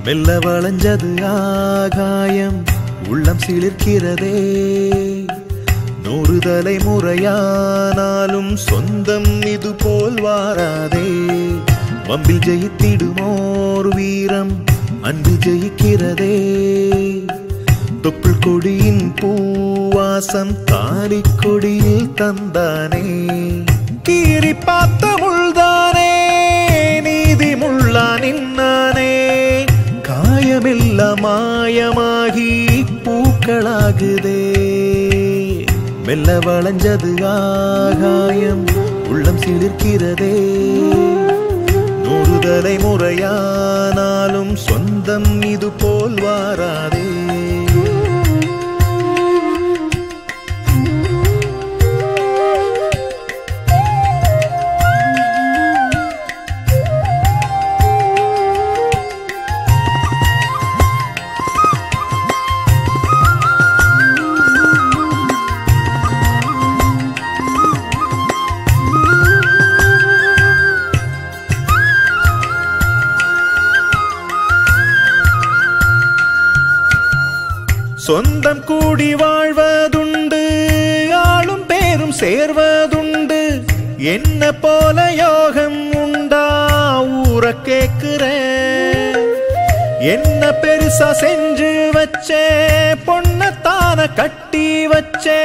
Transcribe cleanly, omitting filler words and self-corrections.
மெல்ல வளைஞ்சது ஆகாயம் உள்ளம் சிலிர்க்கிறதே 100 தலைமுறையானாலும் சொந்தம் இது போல் வாராதே வம்பில் ஜெயித்திடுமோர் வீரம் அன்பு ஜெயிக்கிறதே தொப்புள் கொடியின் பூவாசம் தாலி கொடியில் தந்தானே கீறி பார்த்த முள்தானே நீதி முள்ளா நின்னானே காயமெல்லாம் மாயமாகி பூக்களாகுதே மெல்ல வளைஞ்சது ஆகாயம் உள்ளம் சிலிர்க்கிறதே 100 தலைமுறையானாலும் சொந்தம் இது போல் வாராதே சொந்தம் கூடி வாழ்வதுண்டு ஆளும் பேரும் சேர்வதுண்டு என்ன போல யோகம் உண்டா ஊர கேக்குறேன் என்ன பெருசா செஞ்சு வச்சே பொண்ணத்தான கட்டி வச்சே